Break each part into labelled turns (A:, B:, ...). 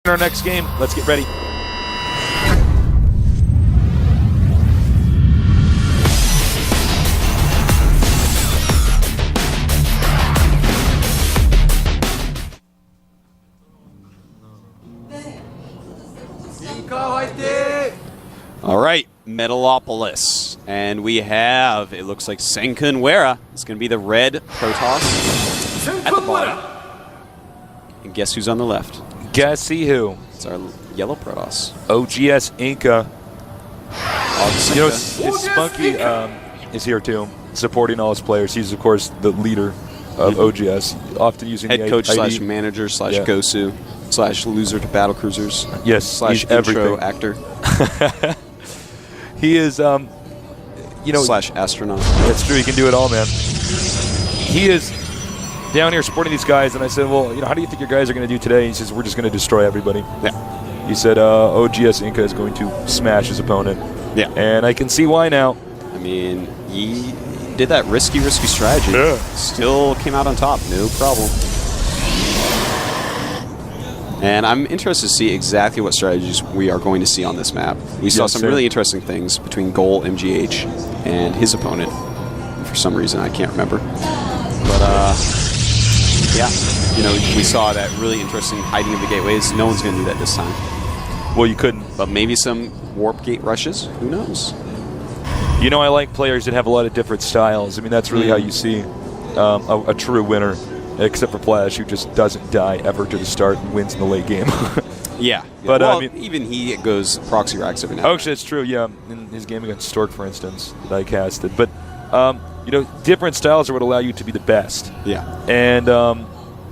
A: Our next game, let's get ready.
B: All right, Metalopolis, and we have, it looks like SengCun Wera. It's going to be the red Protoss at the bottom. And guess who's on the left?
A: See who?
B: It's our yellow Protoss.
A: OGS InCa. You know, Spunky is here too, supporting all his players. He's, of course, the leader of OGS, often using
B: head
A: the
B: coach
A: ID.
B: slash manager slash Gosu slash loser to battle cruisers.
A: Yes,
B: slash
A: he's
B: intro
A: everything.
B: actor.
A: He is, you know,
B: slash astronaut.
A: That's true. He can do it all, man. He is down here supporting these guys, and I said, well, you know, how do you think your guys are going to do today? He says, we're just going to destroy everybody.
B: Yeah.
A: He said, OGS InCa is going to smash his opponent.
B: Yeah. And
A: I can see why now.
B: I mean, he did that risky strategy.
A: Yeah.
B: Still came out on top. No problem. And I'm interested to see exactly what strategies we are going to see on this map. We saw some really interesting things between Goal, MGH, and his opponent. For some reason, I can't remember. But, yeah, you know, we saw that really interesting hiding of the gateways. No one's going to do that this time.
A: Well, you couldn't.
B: But maybe some warp gate rushes. Who knows?
A: You know, I like players that have a lot of different styles. I mean, that's really how you see a true winner. Except for Flash, who just doesn't die ever to the start and wins in the late game.
B: Yeah.
A: But
B: well,
A: I mean,
B: even he goes proxy racks every now.
A: Oh, actually, that's true. Yeah, in his game against Stork, for instance, that I casted. But you know, different styles are what allow you to be the best.
B: Yeah.
A: And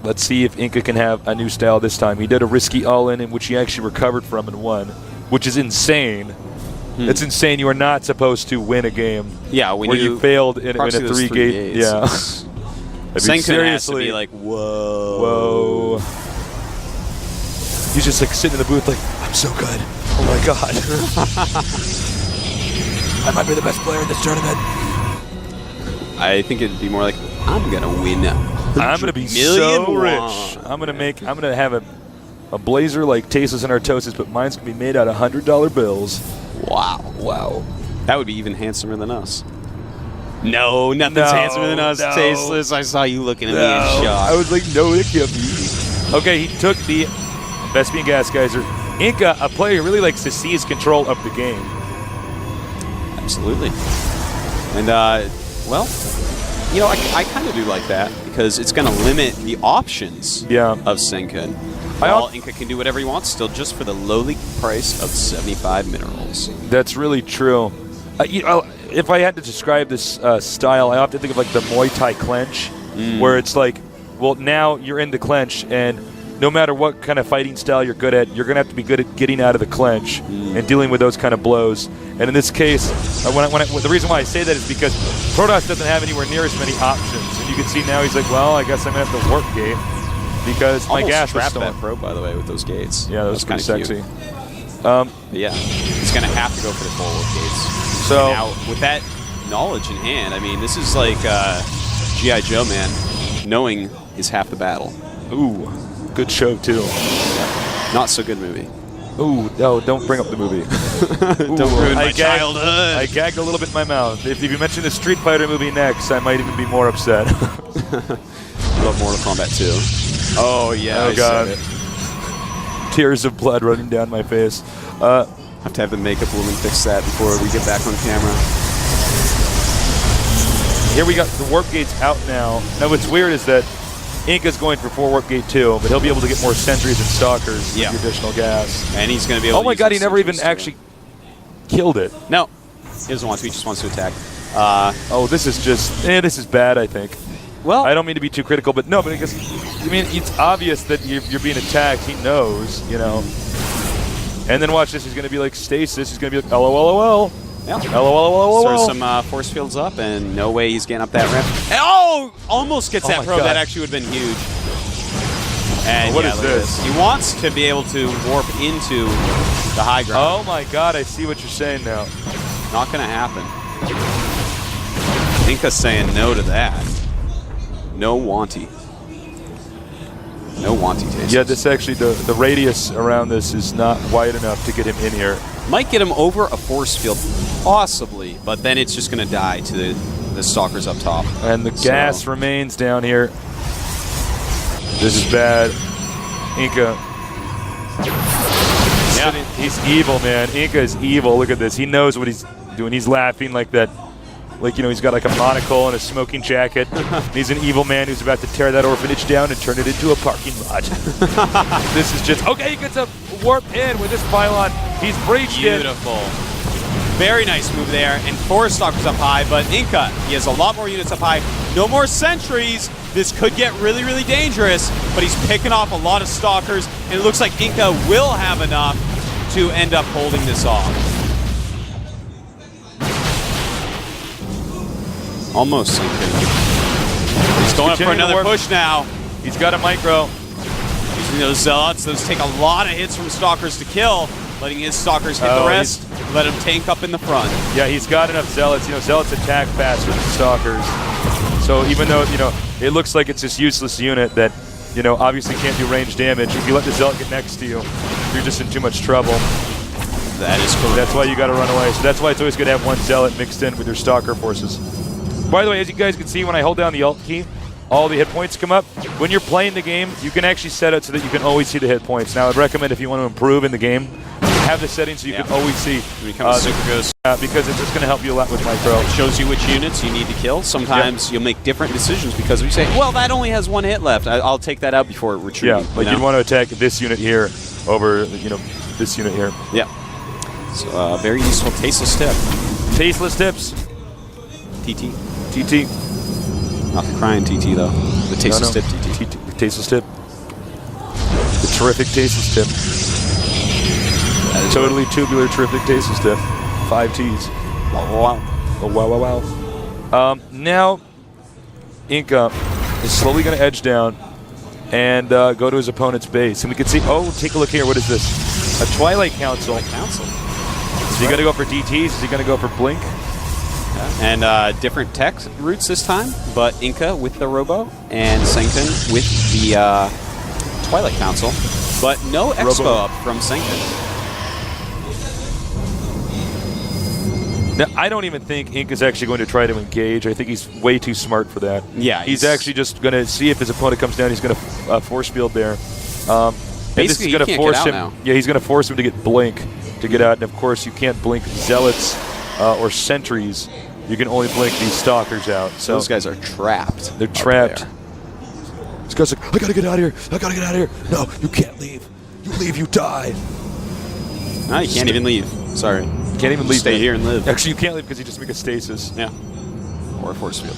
A: let's see if InCa can have a new style this time. He did a risky all-in, in which he actually recovered from and won, which is insane. It's insane. You are not supposed to win a game.
B: Yeah, when
A: where you failed in a three-gate. Yeah.
B: SengCun has to be like, whoa.
A: He's just like sitting in the booth like, I'm so good. Oh my god. I might be the best player in this tournament.
B: I think it'd be more like, I'm gonna win.
A: I'm gonna be so rich. I'm gonna have a blazer like Tasteless and Artosis, but mine's gonna be made out of $100 bills.
B: Wow. That would be even handsomer than us. No, nothing's handsomer than us, Tasteless. I saw you looking at me in shock.
A: I was like, no, it can't be. Okay, he took the Vespian Gas Geyser. InCa, a player who really likes to seize control of the game.
B: Absolutely. And, well, you know, I kind of do like that because it's going to limit the options of SengCun. While InCa can do whatever he wants still just for the lowly price of 75 minerals.
A: That's really true. You know, if I had to describe this style, I often think of like the Muay Thai clench, where it's like, well, now you're in the clench, and no matter what kind of fighting style you're good at, you're going to have to be good at getting out of the clench and dealing with those kind of blows. And in this case, the reason why I say that is because Protoss doesn't have anywhere near as many options. And you can see now he's like, well, I guess I'm going to have to warp gate because my gas was
B: trapped that pro, by the way, with those gates.
A: Yeah, that was kind of sexy.
B: Yeah, he's going to have to go for the full warp gates. So now, with that knowledge in hand, I mean, this is like G.I. Joe, man. Knowing is half the battle.
A: Ooh, good show, too.
B: Not so good movie.
A: Ooh, no, don't bring up the movie.
B: Don't ruin my childhood.
A: I gagged a little bit in my mouth. If you mention the Street Fighter movie next, I might even be more upset.
B: I love Mortal Kombat 2. Oh, yeah,
A: oh, God. Tears of blood running down my face.
B: Have to have the makeup woman fix that before we get back on camera.
A: Here we got the warp gates out now. Now what's weird is that InCa's going for 4 warp gate 2, but he'll be able to get more sentries and stalkers with the additional gas.
B: And he's going to be able to
A: my god, he never even actually killed it.
B: No. He doesn't want to, he just wants to attack.
A: Oh, this is just, this is bad, I think.
B: Well,
A: I don't mean to be too critical, but no, because, I mean, it's obvious that you're being attacked. He knows, you know. And then watch this. He's going to be like Stasis. He's going to be like, LOLOL.
B: Yeah.
A: LOLOL.
B: Throw some force fields up, and no way he's getting up that ramp. And, oh! Almost gets that probe. That actually would have been huge. And
A: what is this?
B: He wants to be able to warp into the high ground.
A: Oh my god, I see what you're saying now.
B: Not going to happen. InCa's saying no to that. No wanty. No wanty taste.
A: Yeah, this actually, the radius around this is not wide enough to get him in here.
B: Might get him over a force field, possibly, but then it's just going to die to the stalkers up top.
A: And the gas remains down here. This is bad. InCa.
B: Yeah.
A: He's evil, man. InCa is evil. Look at this. He knows what he's doing. He's laughing like that. Like, you know, he's got like a monocle and a smoking jacket. He's an evil man who's about to tear that orphanage down and turn it into a parking lot. This is just... Okay, he gets a warp in with this pylon. He's breached it.
B: Beautiful. Very nice move there. And 4 stalkers up high, but InCa, he has a lot more units up high. No more sentries. This could get really, really dangerous, but he's picking off a lot of stalkers, and it looks like InCa will have enough to end up holding this off. Almost SengCun. He's going up for another push now.
A: He's got a micro.
B: Using those zealots. Those take a lot of hits from stalkers to kill. Letting his stalkers hit the rest. Let him tank up in the front.
A: Yeah, he's got enough zealots. You know, zealots attack faster than stalkers. So even though, you know, it looks like it's this useless unit that, you know, obviously can't do range damage, if you let the zealot get next to you, you're just in too much trouble.
B: That is correct.
A: That's why you got to run away. So that's why it's always good to have one zealot mixed in with your stalker forces. By the way, as you guys can see, when I hold down the Alt key, all the hit points come up. When you're playing the game, you can actually set it so that you can always see the hit points. Now, I'd recommend if you want to improve in the game, have the settings so you can always see.
B: When it comes to Synchros.
A: Because it's just going to help you a lot with micro.
B: It shows you which units you need to kill. Sometimes you'll make different decisions because we say, well, that only has 1 hit left. I'll take that out before it retreats.
A: Yeah, like you'd want to attack this unit here over, you know, this unit here.
B: Yeah. So, very useful tasteless tip.
A: Tasteless tips.
B: TT.
A: TT.
B: Not the crying TT, though. The tasteless tip TT.
A: The tasteless tip. The terrific tasteless tip. Totally tubular, terrific tasteless tip. 5 T's.
B: Wow, wow.
A: Oh, wow, wow, wow. Now, InCa is slowly going to edge down and go to his opponent's base. And we can see, oh, take a look here. What is this? A Twilight Council. Is he going to go for DTs? Is he going to go for Blink?
B: And different tech routes this time, but InCa with the Robo and SengCun with the Twilight Council, but no Expo up from SengCun.
A: Now, I don't even think InCa's actually going to try to engage. I think he's way too smart for that.
B: Yeah,
A: he's actually just going to see if his opponent comes down. He's going to force field there.
B: Basically,
A: going to force him.
B: Now.
A: Yeah, he's going to force him to get Blink to get out. And of course, you can't blink Zealots or Sentries. You can only blink these stalkers out. So
B: those guys are trapped.
A: They're trapped. This guy's like, I gotta get out of here. I gotta get out of here. No, you can't leave. You leave, you die.
B: No, you can't even leave. Sorry.
A: You can't even leave.
B: Stay here and live.
A: Actually, you can't leave because you just make a stasis.
B: Yeah. Or a force field.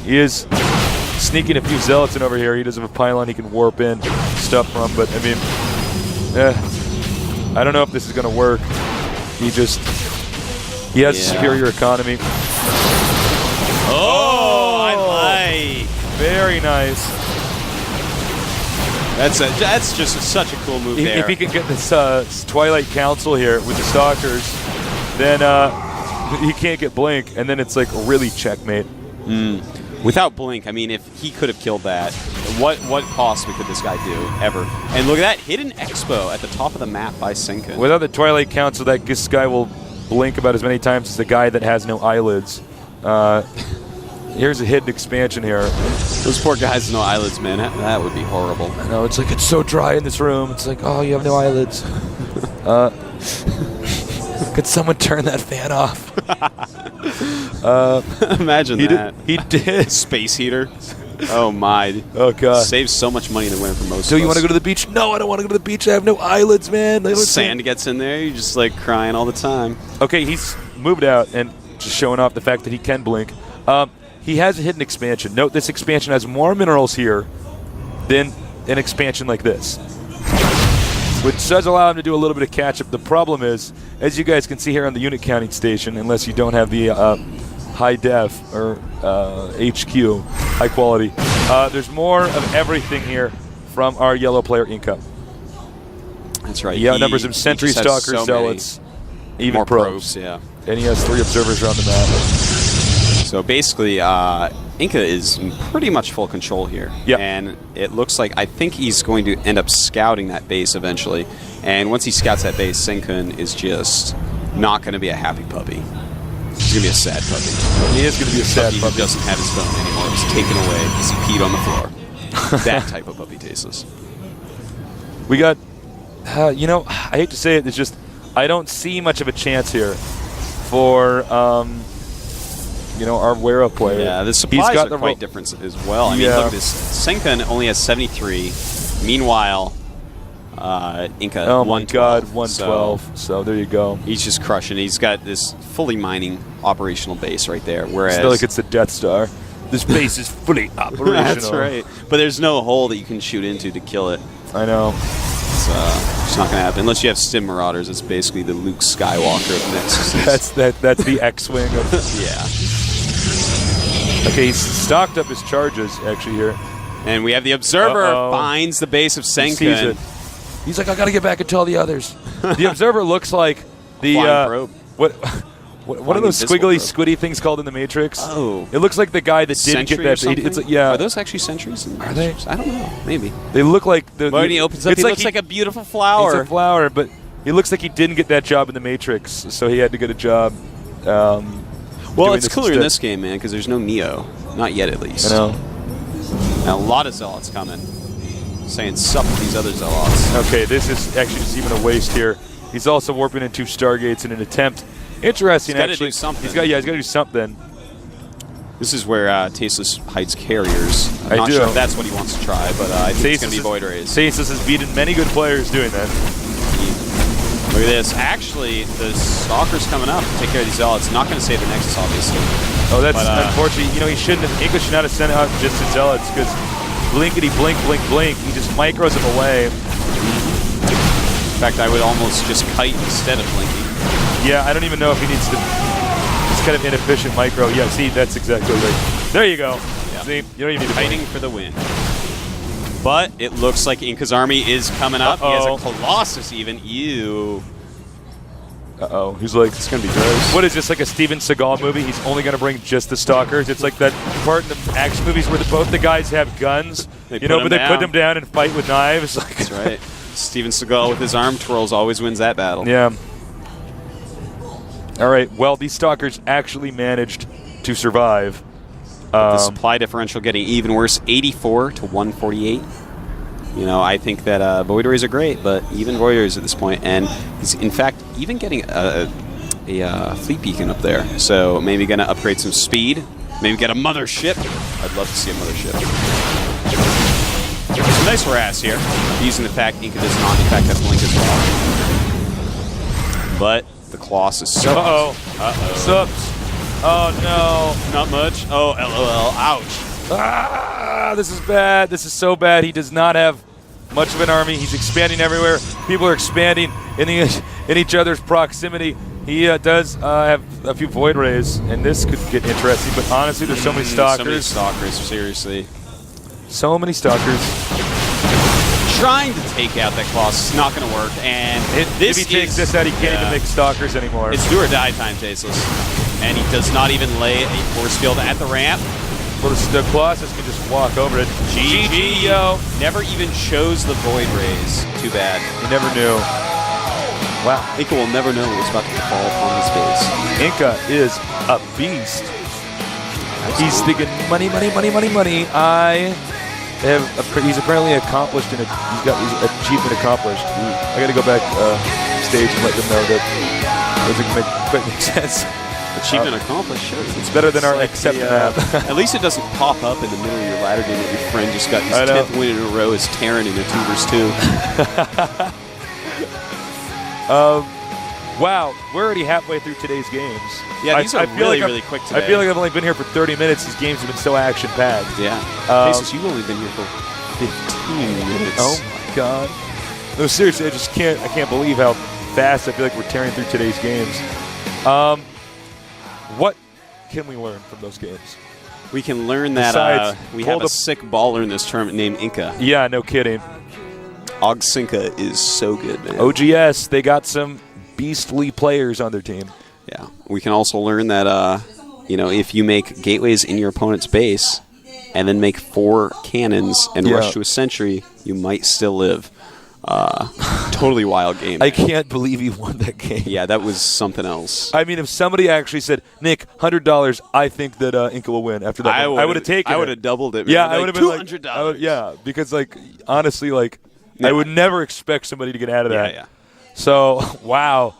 A: He is sneaking a few zealots in over here. He doesn't have a pylon he can warp in stuff from, but I mean, I don't know if this is gonna work. He has a superior economy.
B: Oh, I like.
A: Very nice.
B: That's just such a cool move there.
A: If he can get this Twilight Council here with the stalkers, then he can't get Blink, and then it's like really checkmate.
B: Without Blink, I mean, if he could have killed that, what possibly could this guy do ever? And look at that hidden Expo at the top of the map by SengCun.
A: Without the Twilight Council, this guy will blink about as many times as the guy that has no eyelids. Here's a hidden expansion here.
B: Those poor guys with no eyelids, man. That would be horrible.
A: I know, it's like, it's so dry in this room. It's like, oh, you have no eyelids. Could someone turn that fan off?
B: Imagine that.
A: He did.
B: Space heater. Oh, my.
A: Oh, God.
B: Saves so much money than winning for most of us.
A: Do you want to go to the beach? No, I don't want to go to the beach. I have no eyelids, man.
B: Sand gets in there. You're just, like, crying all the time.
A: Okay, he's moved out and just showing off the fact that he can blink. He has a hidden expansion. Note this expansion has more minerals here than an expansion like this, which does allow him to do a little bit of catch-up. The problem is, as you guys can see here on the unit counting station, unless you don't have the high def or HQ, high quality, there's more of everything here from our yellow player InCa.
B: That's right.
A: He outnumbers him sentry, stalkers, zealots, even
B: more
A: probes.
B: Yeah.
A: And he has 3 observers around the map.
B: So basically, InCa is in pretty much full control here.
A: Yep.
B: And it looks like, I think he's going to end up scouting that base eventually. And once he scouts that base, SengCun is just not going to be a happy puppy. He's going to be a sad puppy.
A: He is going to be a sad puppy.
B: He doesn't have his phone anymore. It was taken away because he peed on the floor. That type of puppy, Tasteless.
A: We got, you know, I hate to say it, it's just, I don't see much of a chance here for, you know, our Wera player.
B: Yeah, the supplies are quite different as well. I mean, look at this. SengCun only has 73. Meanwhile, InCa,
A: oh my
B: 112.
A: God, 112. So there you go.
B: He's just crushing. He's got this fully mining operational base right there. Whereas,
A: it's not like it's the Death Star. This base is fully operational.
B: That's right. But there's no hole that you can shoot into to kill it.
A: I know.
B: It's not going to happen unless you have Stim Marauders. It's basically the Luke Skywalker of Nexus.
A: That's the X-wing of.
B: Yeah.
A: Okay, he's stocked up his charges actually here.
B: And we have the Observer finds the base of SengCun.
A: He's like, I gotta get back and tell the others. The Observer looks like the
B: probe.
A: What are those squiggly, squiddy things called in the Matrix?
B: Oh,
A: it looks like the guy that didn't get that. It's yeah.
B: Are those actually sentries?
A: Are they?
B: I don't know. Maybe
A: they look like the.
B: When he opens up, he looks like a beautiful flower.
A: It's a flower, but he looks like he didn't get that job in the Matrix, so he had to get a job.
B: Well, it's cooler in this game, man, because there's no Neo. Not yet, at least.
A: I know.
B: And a lot of Zealots coming. Saying sup with these other Zealots.
A: Okay, this is actually just even a waste here. He's also warping into Stargates in an attempt. Interesting, actually.
B: He's got to do something.
A: He's got to do something.
B: This is where Tasteless hides carriers. I'm not sure if that's what he wants to try, but I think it's going to be Void Rays.
A: Tasteless has beaten many good players doing that.
B: Look at this. Actually, the Stalker's coming up to take care of these Zealots. Not going to save the Nexus, obviously.
A: Oh, that's unfortunate. You know, he shouldn't have. InCa should not have sent out just the Zealots, because blinkety blink, blink, blink. He just micros them away.
B: In fact, I would almost just kite instead of blinking.
A: Yeah, I don't even know if he needs to. It's kind of inefficient micro. Yeah, see, that's exactly right. There you go. Yeah. See, you don't even need to
B: kiting for the win. But it looks like InCa's army is coming up. He has a Colossus even. Ew.
A: Uh-oh. He's like,
B: it's going to be gross.
A: What is this, like a Steven Seagal movie? He's only going to bring just the Stalkers. It's like that part in the action movies where both the guys have guns, but they put them down and fight with knives.
B: That's right. Steven Seagal with his arm twirls always wins that battle.
A: Yeah. All right. Well, these Stalkers actually managed to survive.
B: The supply differential getting even worse, 84 to 148. You know, I think that Void Rays are great, but even Void Rays at this point, and he's in fact even getting a fleet beacon up there. So maybe going to upgrade some speed. Maybe get a mothership. I'd love to see a mothership. Some nice harass here, using the fact InCa does not in fact have blink as well. But the Colossus.
A: Sups. Oh no.
B: Not much. Oh, LOL. Ouch.
A: Ah, this is bad. This is so bad. He does not have much of an army. He's expanding everywhere. People are expanding in each other's proximity. He does have a few Void Rays, and this could get interesting. But honestly, there's so many Stalkers.
B: So many Stalkers, seriously.
A: So many Stalkers.
B: Trying to take out that Colossus is not going to work. And
A: if he takes this out, he can't even make Stalkers anymore.
B: It's do or die time, Tasteless. And he does not even lay a force field at the ramp.
A: Well, the Colossus can just walk over it.
B: GG, yo. Never even chose the Void Rays. Too bad.
A: He never knew. Wow.
B: InCa will never know what's about to fall upon his face.
A: InCa is a beast. Absolutely. He's thinking money, money, money, money, money. He's apparently accomplished in he's got his achievement accomplished. I got to go back stage and let them know that it doesn't quite make sense.
B: Achievement accomplished, sure.
A: It's better than our accept map.
B: At least it doesn't pop up in the middle of your ladder game that your friend just got his 10th win in a row as Terran in a 2vs2.
A: Wow, we're already halfway through today's games.
B: Yeah, these are really quick today.
A: I feel like I've only been here for 30 minutes. These games have been so action-packed.
B: Yeah. Cases, you've only been here for 15 minutes.
A: Oh, my God. No, seriously, I can't believe how fast I feel like we're tearing through today's games. What can we learn from those games?
B: We can learn that we have a sick baller in this tournament named InCa.
A: Yeah, no kidding.
B: OGSinca is so good, man.
A: OGS, they got some beastly players on their team.
B: Yeah. We can also learn that if you make gateways in your opponent's base and then make 4 cannons and rush to a sentry, you might still live. Totally wild game.
A: I can't believe he won that game.
B: Yeah, that was something else.
A: I mean, if somebody actually said, Nick, $100, I think that InCa will win after that. I would have taken it.
B: I would have doubled it. Man.
A: Yeah, I would have been
B: $200.
A: Yeah, because, honestly, I would never expect somebody to get out of that.
B: Yeah.
A: So, wow.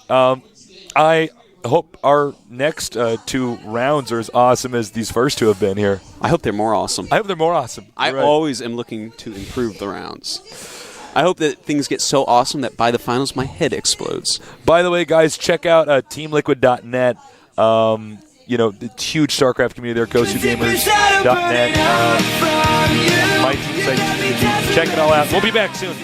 A: I hope our next 2 rounds are as awesome as these first 2 have been here.
B: I hope they're more awesome.
A: I hope they're more awesome.
B: I always am looking to improve the rounds. I hope that things get so awesome that by the finals my head explodes.
A: By the way, guys, check out teamliquid.net. The huge Starcraft community there, GoToGamers.net. My team site. Check it all out. We'll be back soon.